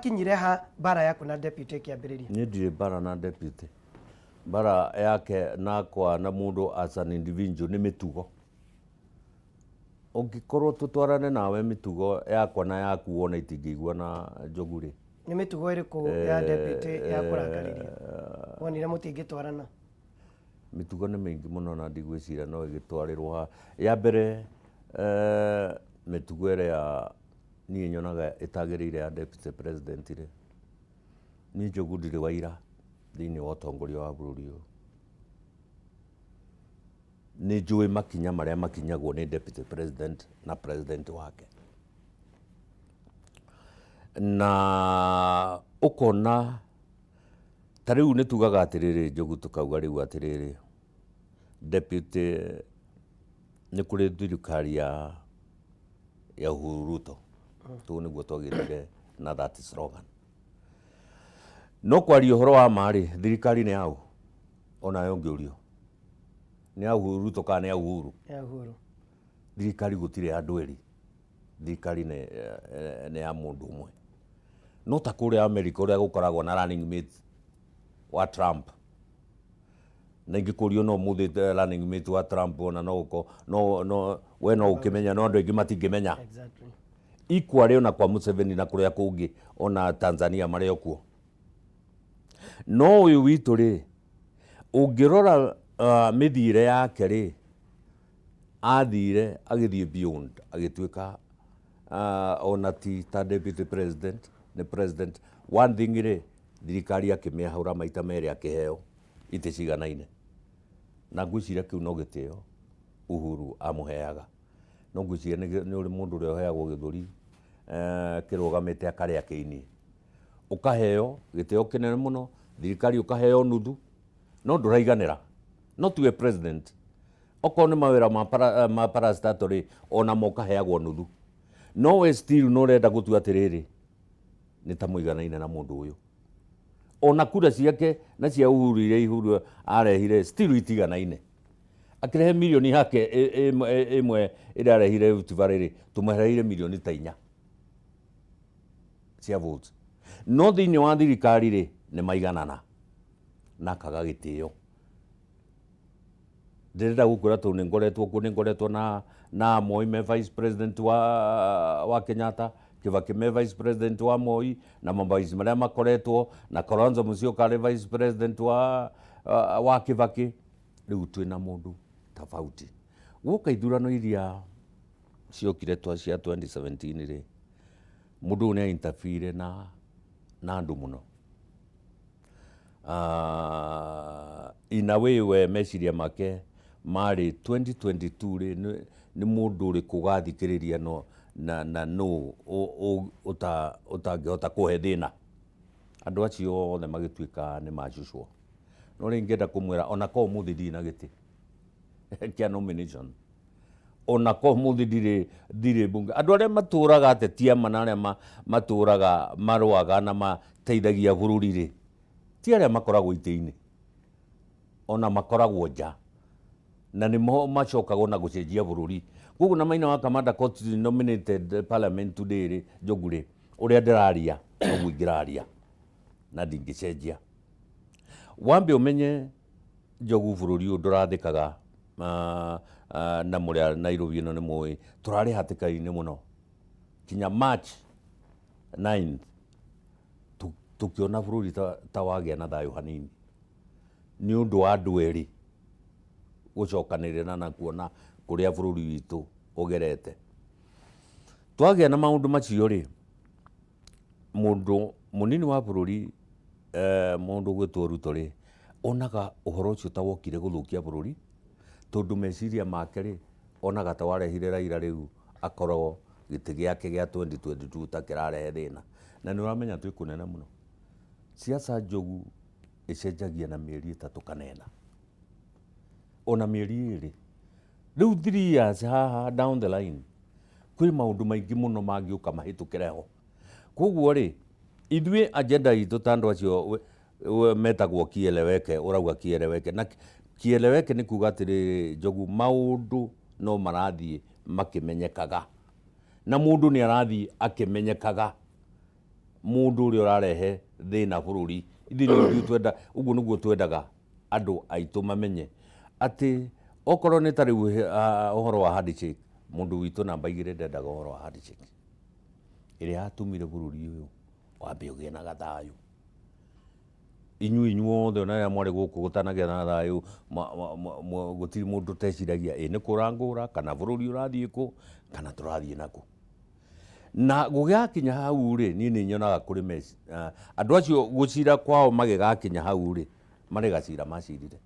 mwakinyire ha bara yako na deputy kiambiriria? Ni ndire bara na deputy. Bara yake nakwa na mundu as an individual ni Mitugo. Ungikorwo tutwarane nawe Mitugo yakwa na yaku wona itingĩigua na Njogu ri. Ni Mitugo iriku ya deputy ya kurakariria wonire mutingĩtwarana? Mitugo nĩ mĩingĩ mũno na ndigwĩciria no ĩgĩtwarĩrwo ya mbere. Mitugo ĩrĩa niĩ nyonaga ĩtagĩrĩire ya deputy president rĩ, niĩ Njogu ndirĩ wa ira thĩinĩ wa ũtongoria wa bũrũri ũyũ. Nĩ njũĩ makinya marĩa makinyagwo nĩ deputy president na president wake, na ũkona ta rĩu nĩ tugaga atĩrĩrĩ Njogu tukauga rĩu atĩrĩrĩ deputy nĩ kũrĩ thirikari ya Uhuru Ruto, tũu nĩguo twagĩrĩire na that slogan. No kwaria ũhoro wa marĩ thirikari nĩ yaũ onayo ngĩũrio nĩ ya Uhuru Ruto kana nĩ ya Uhuru? Ya Uhuru. Thirikari gũtirĩ andũ erĩ, thirikari nĩ ya mũndũ ũmwe. No ta kũrĩa America ũrĩa gũkoragwo na running mate wa Trump, na ingĩkũrio no mũthĩ running mate wa Trump ona no we no ũkĩmenya no andũ aingĩ matingĩmenya. Exactly. Equally ona kwa Museveni na kũrĩa kũngĩ ona Tanzania marĩ okuo. No ũyũ witũ rĩ, ũngĩrora mĩthiĩre yake rĩ, athire agĩthiĩ beyond agĩtuĩka ona ti ta deputy president nĩ president. One thing rĩ, thirikari akĩmĩahũra maita merĩ akĩheo itĩ ciganaine, na ngwĩciria kĩu no gĩtĩo Uhuru amũheaga. No ngwĩciria nĩ ũrĩ mũndũ ũrĩa ũheagwo gĩthũri kĩrũgamĩte akarĩa kĩini, ũkaheo gĩtĩo kĩnene mũno, thirikari ũkaheo nuthu, no ndũraiganĩra, no tiwe president. Okorwo nĩ mawĩra ma parastatal ona mo ũkaheagwo nuthu, no we still no ũrenda gũtua atĩrĩrĩ nĩ ta mũiganaine na mũndũ ũyũ. Ona kura ciake na cia Uhuru iria Uhuru arehire still itiganaine. Akĩrehe milioni yake ĩmwe ĩrĩa arehire Utivare tũmahereire milioni ta 4 cia votes. No thĩinĩ wa thirikari rĩ nĩ maiganana na akaga gĩtĩo. Ndĩrenda gũkwĩra tondũ nĩ ngoretwo na Moi me vice president wa Kenyatta, Kibaki me vice president wa Moi, na mavice marĩa makoretwo na Kalonzo Musyoka arĩ vice president wa Kibaki. Rĩu twĩna mũndũ tofauti. Gũka ithurano iria ciokire cia 2017 rĩ, mũndũ nĩ interfere na andũ mũno. In a way we meciria make marĩ 2022 rĩ nĩ mũndũ ũrĩ kũgathikĩrĩria na no ũtangĩhota kũhe thĩna. Andũ acio othe magĩtuĩka nĩ macucwo. No rĩ ngĩenda kũmwĩra ona ko mũthĩ ndirĩ na gĩtĩ kĩa nomination, ona ko mũthĩ ndirĩ bunge. Andũ arĩa matũraga ateti ama na arĩa matũraga marũaga na mateithagia bũrũri rĩ, ti arĩa makoragwo itĩ-inĩ, ona makoragwo nja, na nĩmo macokagwo na gũcenjia bũrũri. Koguo na Maina Kamanda got nominated parliament today rĩ, Njogu rĩ, ũrĩa ndĩraria noguo ingĩraria na ndingĩcenjia. Wambe ũmenye Njogu bũrũri ũyũ ndũrathĩkaga na mũrĩa Nairobi ĩno nĩ mũĩ tũrarĩ hatĩka-inĩ mũno kinya March 9 tũkĩona bũrũri ta wagĩa na thayũ hanini nĩ ũndũ wa andũ erĩ gũcokanĩrĩra na kuona kũrĩa bũrũri witũ ũgerete. Twagĩa na maũndũ macio rĩ, mũndũ mũnini wa bũrũri mũndũ gwĩtwo Ruto rĩ, onaga ũhoro ũcio ta wokire gũthũkia bũrũri, tondũ meciria make rĩ, onaga ta warehire Raila rĩu akorwo gĩtĩ gĩake gĩa 2022 ta kĩrarehe thĩna. Na nĩ ũramenya twĩ kũnene mũno. Siasa Njogu ĩcenjagia na mĩeri 3 kana 4, ona mĩeri 2. Rĩu 3 years haha down the line kwĩ maũndũ maingĩ mũno mangĩũka mahĩtũkĩre ho. Koguo rĩ, ithuĩ agenda itũ ta andũ acio metagwo kieleweke, ũrauga kieleweke, na kieleweke nĩ kuga atĩrĩ Njogu maũndũ no marathiĩ makĩmenyekaga, na mũndũ nĩ arathiĩ akĩmenyekaga. mundu uri urarehe thina bururi ithuĩ twenda uguo niguo twendaga andu aitu mamenye ati okorwo ni tariu uhoro wa handshake mundu witu namba 2 ndendaga uhoro wa handshake iria yatumire bururi uyu wambe ugie na gathayu inyuothe ona mwari guku gutanagia na thayu gutiri mundu teciragia ni kurangura kana bururi urathie ku kana turathie naku na gugiakinya hau ri ni nyonaga kuri mess andu acio gucira kwao magigakinya hau ri mari gacira macirire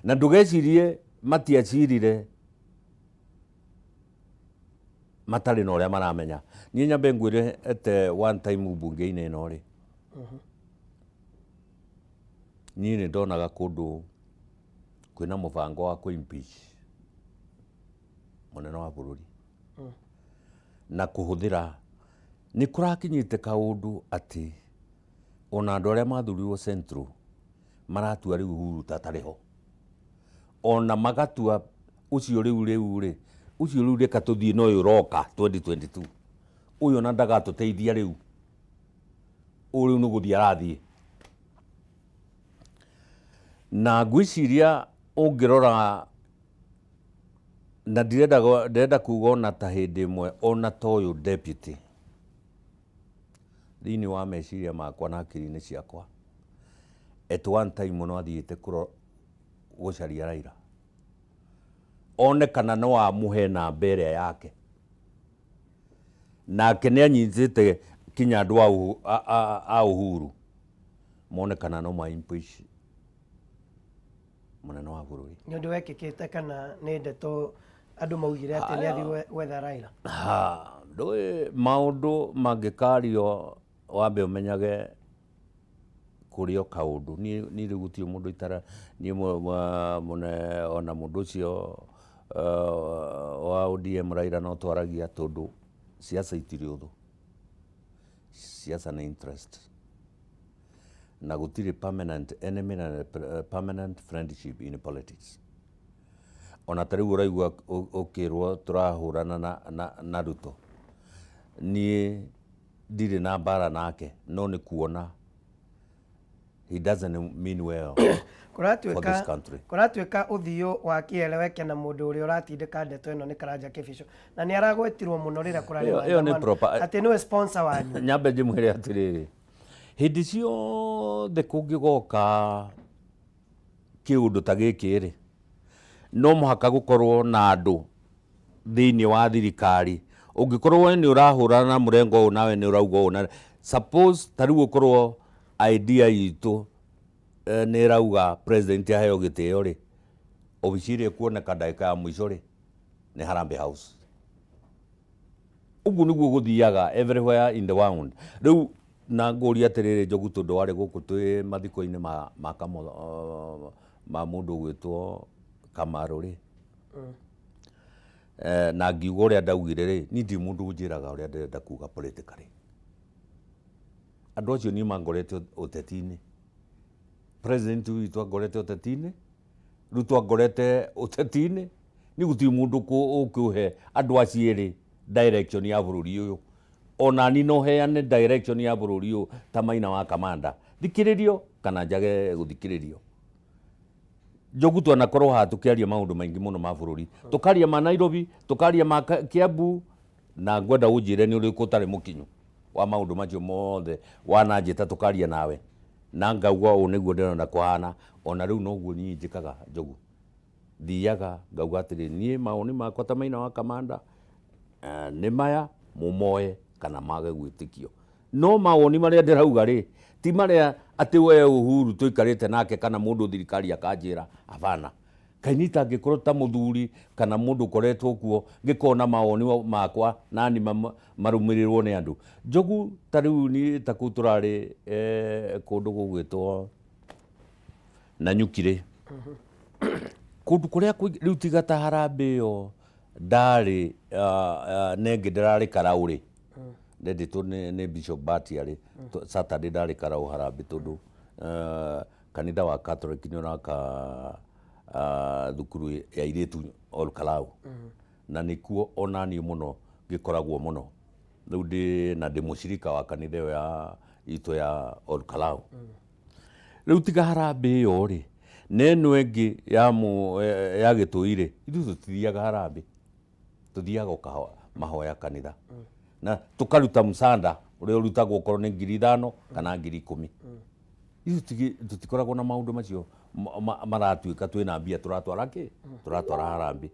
na ndugecirie matiacirire matari na uria maramenya ni nyambe ngwire ete one time bunge-ini ino ri ni ndonaga kundu kwina mubango wa kuimpeach munene wa bururi na kuhuthira ni kurakinyite kaundu ati ona andu aria mathurirwo Central maratua riu Uhuru tatariho ona magatua ucio riu ri ucio riu reka tuthie no uroka 2022 uyo na ndagatuteithia riu uriu ni guthie arathie na gwiciria ungirora na ndirenda kuga ona ta hindi imwe ona ta uyu deputy thiini wa meciria makwa na akiri-ini ciakwa at one time no athiite gucaria Raila one kana no amuhe namba iria yake nake ni anyitite kinya andu a Uhuru mone kana no maimpeach munene wa bururi ni undu wekikite kana ni ndeto andu maugire ati ni athi gwetha Raila ndui maundu mangikario wambe umenyage kurio kaundu ni riu gutie mundu itara ni mune ona mundu ucio wa ODM Raila no twaragia tondu siasa itiri uthu siasa na interest na gutiri permanent enemy na permanent friendship in politics ona tariu uraigua ukirwo turahurana na Ruto ni ndiri na bara nake no ni kuona he doesn't mean well for this country kuratuika uthio wa kieleweke na mundu uri uratindika ndeto ino ni Karanja Kibicho na ni aragwetirwo muno rira kurari ati niwe sponsor wanyu nyambe njimwire atiriri hindi ciothe kungigoka kiundu ta giki ri no muhaka gukorwo na andu thiini wa thirikari ungikorwo ni urahurana na murengo u nawe ni urauga u na suppose tariu ukorwo idea yitu ni irauga president aheo gitio ri obiciri kuoneka ndagika ya mwisho ri ni Harambee House ugu niguo guthiaga everywhere in the world riu na nguri atiriri Njogu tondu wari guku twi mathiko-ini ma mundu gwitwo Kamaru ri na ngiuga uria ndaugire ri ni ndi mundu unjiraga uria ndirenda kuga politically andu acio ni mangorete uteti-ini president witu angorete uteti-ini Ruto angorete uteti-ini ni guti mundu ukiuhe andu acio ri direction ya bururi uyu ona ni no heane direction ya bururi uyu ta Maina Kamanda thikiririo kana njage guthikiririo Njogu twanakorwo ha tukiaria maundu maingi muno ma bururi tukaria ma Nairobi tukaria ma Kiambu na ngwenda unjire ni uri kutari mukinyu wa maundu macio mothe wananjita tukaria nawe na ngauga u niguo ndirona kuhana ona riu noguo ni njikaga Njogu thiaga ngauga atiri nie maoni makwa ta Maina Kamanda ni maya mumoe kana mage gwitikio no maoni maria ndirauga ri ti maria ati we Uhuru tuikarite nake kana mundu thirikari akanjira avana kainita ngikorwo ta muthuri kana mundu koretwo kuo ngikona maoni makwa nani marumirirwo ni andu Njogu tariu ni taku turari kundu gugwitwo na nyukire kundu kuria riu tiga ta Harambee yo ndari nengi ndirari Karauri ndendetwo ni Bishop Bati ari Saturday ndari Karau Harambee tondu kanitha wa Catholic ni uraka thukuru ya iritu Ol Kalau na nikuo onani muno gikoragwo muno riu ndi mucirika wa kanitha ya ito ya Old Kalau. Riu tiga harambe yo ri neno engi ya gitui-ri ithu tutithiaga harambe, tuthiaga ukahoya mahoya kanitha na tukaruta musanda uria urutagwo ukorwo ni 5,000 kana 10,000. Ithu tutikoragwo na maundu macio maratuika twina mbia turatwara harambe.